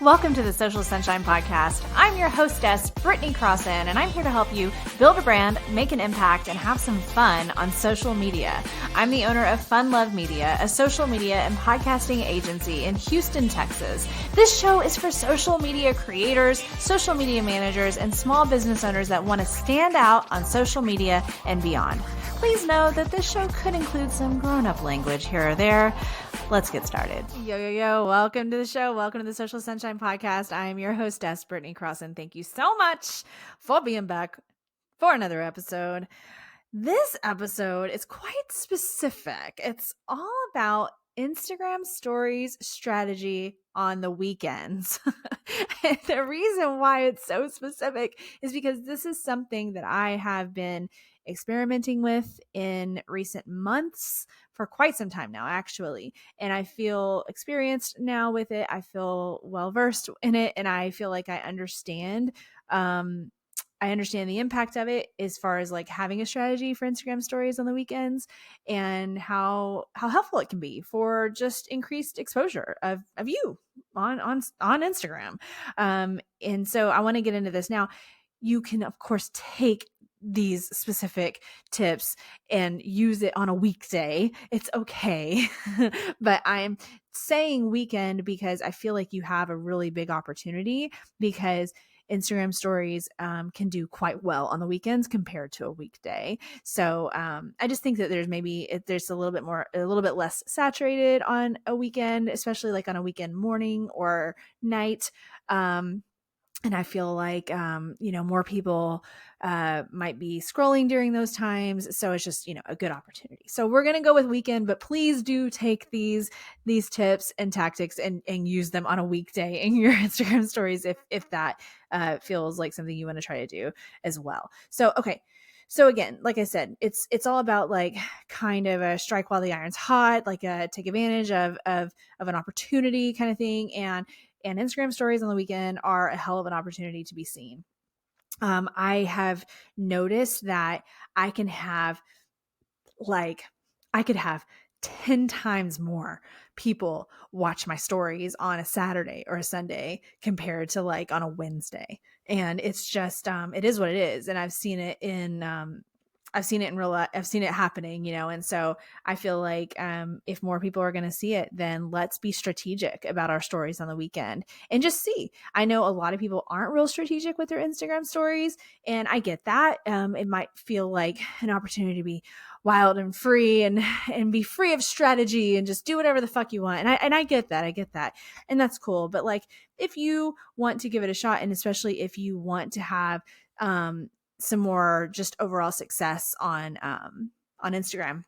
Welcome to the Social Sunshine Podcast. I'm your hostess, Brittany Crossan, and I'm here to help you build a brand, make an impact, and have some fun on social media. I'm the owner of Fun Love Media, a social media and podcasting agency in Houston, Texas. This show is for social media creators, social media managers, and small business owners that want to stand out on social media and beyond. Please know that this show could include some grown-up language here or there. Let's get started. Yo. Welcome to the show. Welcome to the Social Sunshine Podcast. I am your hostess, Brittany Crossan. Thank you so much for being back for another episode. This episode is quite specific. It's all about Instagram stories strategy on the weekends. And the reason why it's so specific is because this is something that I have been experimenting with in recent months for quite some time now, actually. And I feel experienced now with it. I feel well versed in it, and I feel like I understand the impact of it as far as like having a strategy for Instagram stories on the weekends and how helpful it can be for just increased exposure of you on Instagram. And so I want to get into this now. You can, of course, take these specific tips and use it on a weekday. It's okay. But I'm saying weekend because I feel like you have a really big opportunity, because Instagram stories can do quite well on the weekends compared to a weekday. So I just think that there's a little bit less saturated on a weekend, especially like on a weekend morning or night. And I feel like, more people might be scrolling during those times. So it's just, a good opportunity. So we're going to go with weekend, but please do take these tips and tactics and use them on a weekday in your Instagram stories if that feels like something you want to try to do as well. So, okay. So again, like I said, it's all about like kind of a strike while the iron's hot, like a take advantage of an opportunity kind of thing. And Instagram stories on the weekend are a hell of an opportunity to be seen. I have noticed that I could have 10 times more people watch my stories on a Saturday or a Sunday compared to like on a Wednesday. And it's just, it is what it is. And I've seen it in real life. I've seen it happening, and so I feel like if more people are going to see it, then let's be strategic about our stories on the weekend and just see. I know a lot of people aren't real strategic with their Instagram stories, and I get that. It might feel like an opportunity to be wild and free and be free of strategy and just do whatever the fuck you want. And I get that. And that's cool. But like, if you want to give it a shot, and especially if you want to have some more just overall success on Instagram,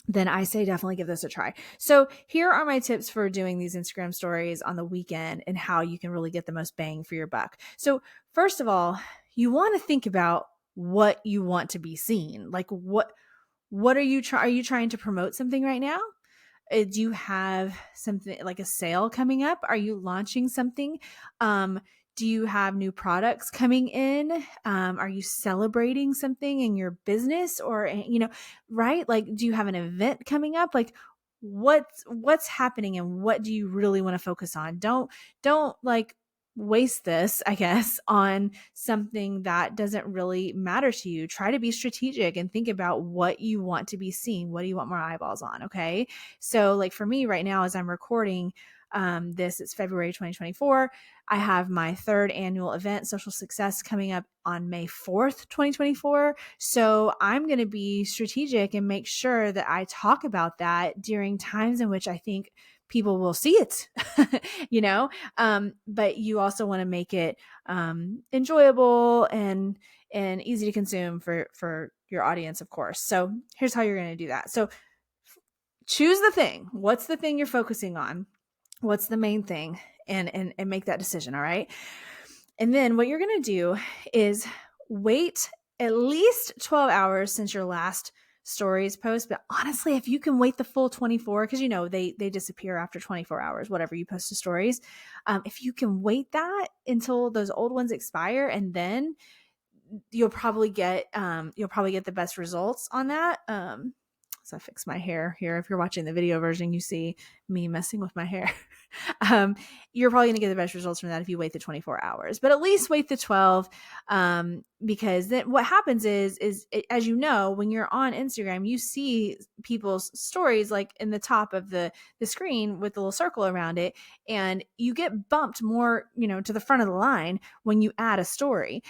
then I say definitely give this a try. So here are my tips for doing these Instagram stories on the weekend and how you can really get the most bang for your buck. So first of all, you want to think about what you want to be seen. Like what are you trying to promote something right now? Do you have something like a sale coming up? Are you launching something? Do you have new products coming in? Are you celebrating something in your business or, right? Like, do you have an event coming up? Like what's happening and what do you really want to focus on? Don't like waste this, I guess, on something that doesn't really matter to you. Try to be strategic and think about what you want to be seen. What do you want more eyeballs on? Okay. So like for me right now, as I'm recording this, it's February 2024. I have my third annual event, Social Success, coming up on May 4th, 2024. So I'm going to be strategic and make sure that I talk about that during times in which I think people will see it, but you also want to make it enjoyable and easy to consume for your audience, of course. So here's how you're going to do that. So choose the thing. What's the thing you're focusing on? What's the main thing? And make that decision. All right. And then what you're going to do is wait at least 12 hours since your last stories post. But honestly, if you can wait the full 24, because they disappear after 24 hours, whatever you post to stories. If you can wait that until those old ones expire, and then you'll probably get the best results on that. So I fixed my hair here. If you're watching the video version, you see me messing with my hair. You're probably going to get the best results from that if you wait the 24 hours, but at least wait the 12. Because then what happens is as you know, when you're on Instagram, you see people's stories like in the top of the screen with the little circle around it, and you get bumped more, to the front of the line when you add a story.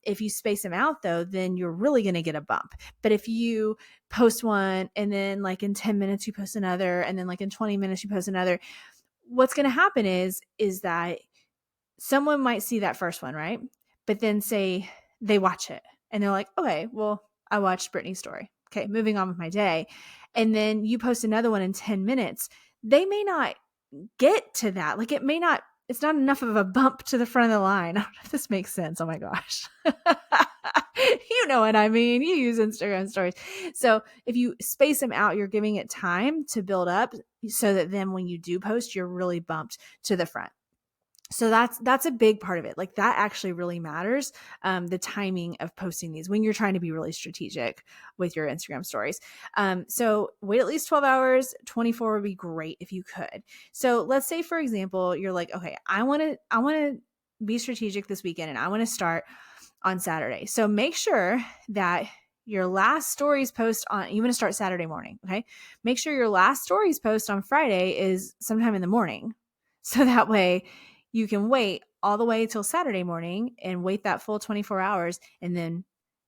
If you space them out though, then you're really going to get a bump. But if you post one and then like in 10 minutes you post another, and then like in 20 minutes you post another, what's going to happen is that someone might see that first one, right? But then say they watch it and they're like, okay, well, I watched Brittany's story. Okay, moving on with my day. And then you post another one in 10 minutes. They may not get to that. Like it's not enough of a bump to the front of the line. I don't know if this makes sense. Oh my gosh. You know what I mean? You use Instagram stories. So if you space them out, you're giving it time to build up so that then when you do post, you're really bumped to the front. So that's a big part of it. Like that actually really matters. The timing of posting these when you're trying to be really strategic with your Instagram stories. So wait at least 12 hours, 24 would be great if you could. So let's say, for example, you're like, okay, I want to be strategic this weekend and I want to start on Saturday. So make sure that your last stories post on, you want to start Saturday morning. Okay. Make sure your last stories post on Friday is sometime in the morning. So that way you can wait all the way till Saturday morning and wait that full 24 hours and then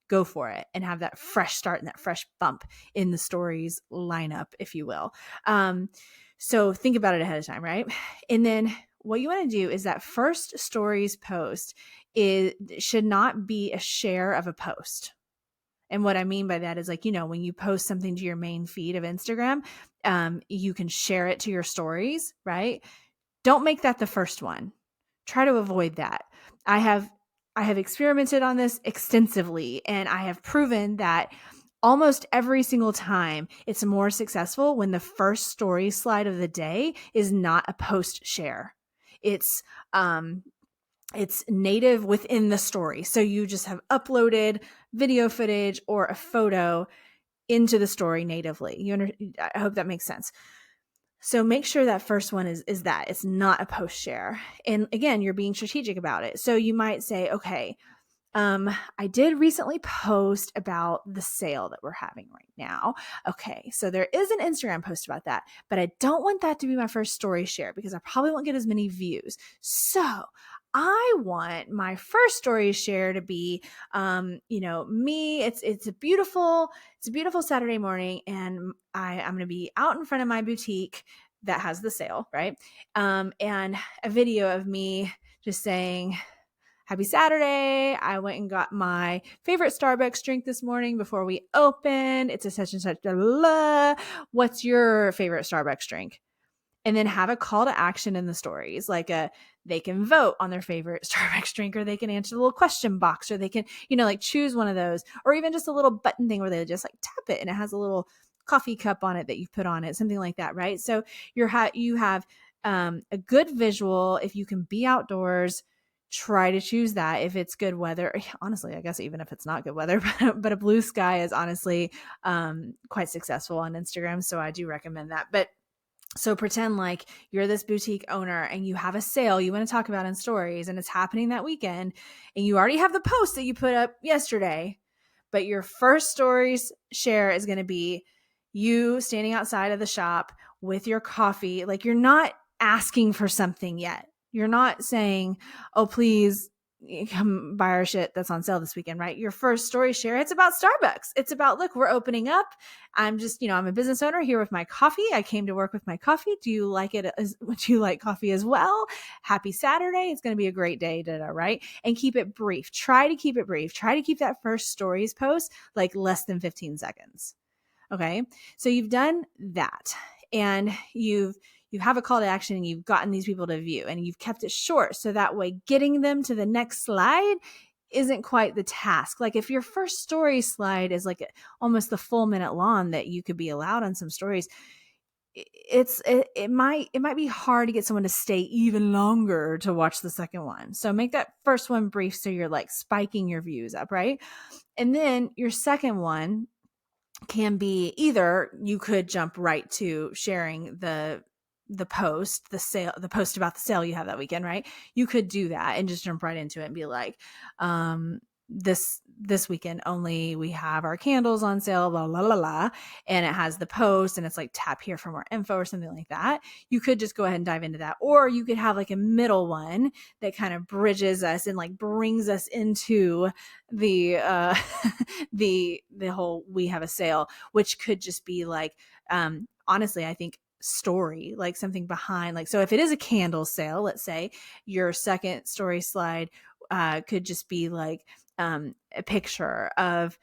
go for it and have that fresh start and that fresh bump in the stories lineup, if you will. So think about it ahead of time, right? And then what you want to do is that first stories post should not be a share of a post. And what I mean by that is like, when you post something to your main feed of Instagram, you can share it to your stories, right? Don't make that the first one. Try to avoid that. I have experimented on this extensively, and I have proven that almost every single time it's more successful when the first story slide of the day is not a post share. It's native within the story. So you just have uploaded video footage or a photo into the story natively. I hope that makes sense. So make sure that first one is that it's not a post share. And again, you're being strategic about it. So you might say, okay, I did recently post about the sale that we're having right now. Okay, so there is an Instagram post about that, but I don't want that to be my first story share because I probably won't get as many views. So I want my first story share to be, me. It's a beautiful Saturday morning, and I'm going to be out in front of my boutique that has the sale, right? And a video of me just saying, happy Saturday. I went and got my favorite Starbucks drink this morning before we opened. It's a such and such. Blah, blah, blah. What's your favorite Starbucks drink? And then have a call to action in the stories, like they can vote on their favorite Starbucks drink, or they can answer the little question box, or they can, like choose one of those, or even just a little button thing where they just like tap it and it has a little coffee cup on it that you've put on it, something like that, right? So you have a good visual. If you can be outdoors, try to choose that. If it's good weather, honestly, I guess even if it's not good weather, but a blue sky is honestly quite successful on Instagram. So I do recommend that. But so pretend like you're this boutique owner and you have a sale you want to talk about in stories, and it's happening that weekend, and you already have the post that you put up yesterday, but your first stories share is going to be you standing outside of the shop with your coffee. Like, you're not asking for something yet. You're not saying, oh, please come buy our shit that's on sale this weekend, right? Your first story share, it's about Starbucks. It's about, look, we're opening up. I'm just, I'm a business owner here with my coffee. I came to work with my coffee. Do you like it? Would you like coffee as well? Happy Saturday. It's going to be a great day, right? And keep it brief. Try to keep it brief. Try to keep that first stories post like less than 15 seconds. Okay. So you've done that, and you have a call to action, and you've gotten these people to view, and you've kept it short. So that way getting them to the next slide isn't quite the task. Like if your first story slide is like almost the full minute long that you could be allowed on some stories, it might be hard to get someone to stay even longer to watch the second one. So make that first one brief, so you're like spiking your views up, right? And then your second one can be either you could jump right to sharing the the post about the sale you have that weekend, right? You could do that and just jump right into it and be like, this weekend only we have our candles on sale, blah blah blah blah, and it has the post and it's like tap here for more info or something like that. You could just go ahead and dive into that, or you could have like a middle one that kind of bridges us and like brings us into the the whole we have a sale, which could just be like, honestly, I think story, like something behind, like, so if it is a candle sale, let's say, your second story slide could just be like a picture of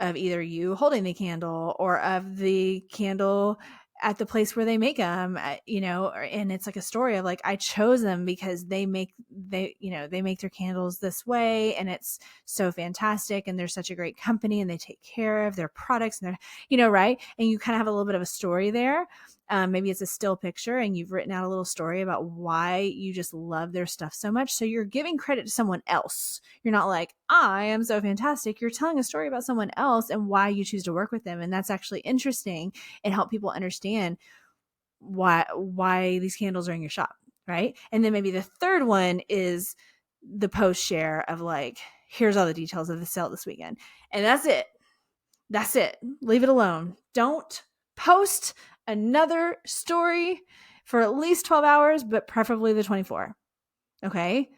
either you holding the candle or of the candle at the place where they make them, and it's like a story of like, I chose them because they make their candles this way and it's so fantastic and they're such a great company and they take care of their products and they're, right. And you kind of have a little bit of a story there. Maybe it's a still picture and you've written out a little story about why you just love their stuff so much. So you're giving credit to someone else. You're not like, I am so fantastic. You're telling a story about someone else and why you choose to work with them. And that's actually interesting and help people understand why these candles are in your shop, right? And then maybe the third one is the post share of like, here's all the details of the sale this weekend. And that's it. That's it. Leave it alone. Don't post another story for at least 12 hours, but preferably the 24. Okay.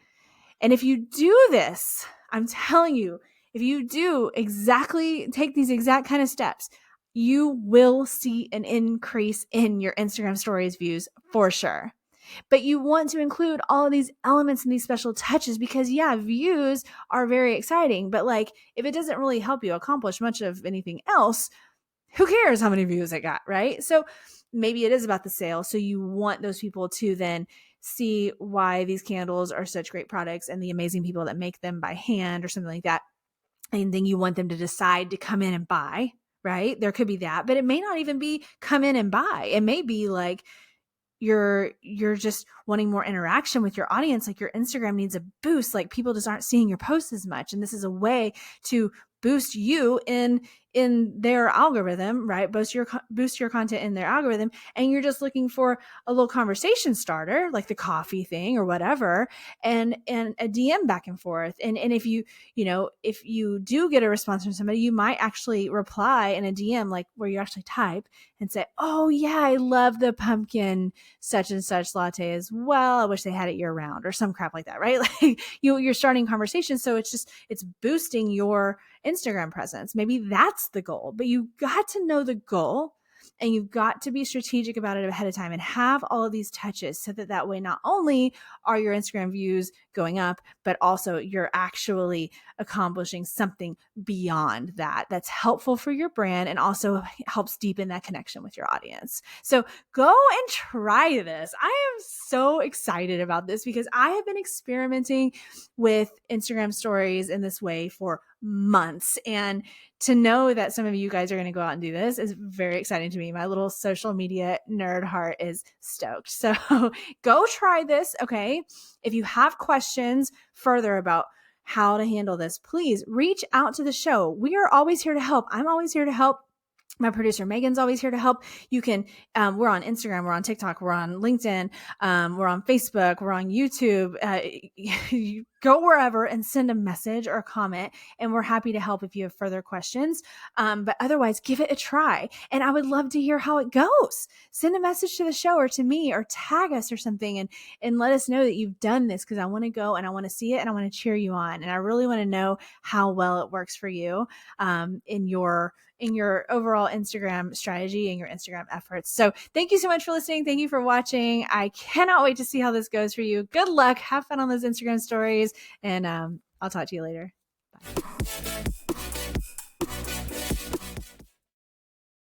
And if you do this, I'm telling you, if you do take these exact kind of steps, you will see an increase in your Instagram stories views for sure. But you want to include all of these elements and these special touches because, yeah, views are very exciting. But like, if it doesn't really help you accomplish much of anything else, who cares how many views it got, right? So maybe it is about the sale. So you want those people to then see why these candles are such great products and the amazing people that make them by hand or something like that. And then you want them to decide to come in and buy, right? There could be that, but it may not even be come in and buy. It may be like you're just wanting more interaction with your audience. Like your Instagram needs a boost. Like people just aren't seeing your posts as much. And this is a way to boost you in their algorithm, right? Boost your content in their algorithm. And you're just looking for a little conversation starter, like the coffee thing or whatever, and a DM back and forth. And if if you do get a response from somebody, you might actually reply in a DM, like where you actually type and say, oh yeah, I love the pumpkin such and such latte as well. I wish they had it year round or some crap like that, right? Like you're starting conversations. So it's boosting your Instagram presence. Maybe that's the goal, but you got to know the goal and you've got to be strategic about it ahead of time and have all of these touches so that way, not only are your Instagram views going up, but also you're actually accomplishing something beyond that that's helpful for your brand and also helps deepen that connection with your audience. So go and try this. I am so excited about this because I have been experimenting with Instagram stories in this way for months. And to know that some of you guys are going to go out and do this is very exciting to me. My little social media nerd heart is stoked. So go try this. Okay. If you have questions further about how to handle this, please reach out to the show. We are always here to help. I'm always here to help. My producer Megan's always here to help. You can, we're on Instagram, we're on TikTok, we're on LinkedIn, we're on Facebook, we're on YouTube. You go wherever and send a message or a comment, and we're happy to help if you have further questions. But otherwise, give it a try. And I would love to hear how it goes. Send a message to the show or to me or tag us or something and let us know that you've done this, because I want to go and I want to see it and I want to cheer you on. And I really want to know how well it works for you in your overall Instagram strategy and your Instagram efforts. So thank you so much for listening. Thank you for watching. I cannot wait to see how this goes for you. Good luck. Have fun on those Instagram stories, and I'll talk to you later. Bye.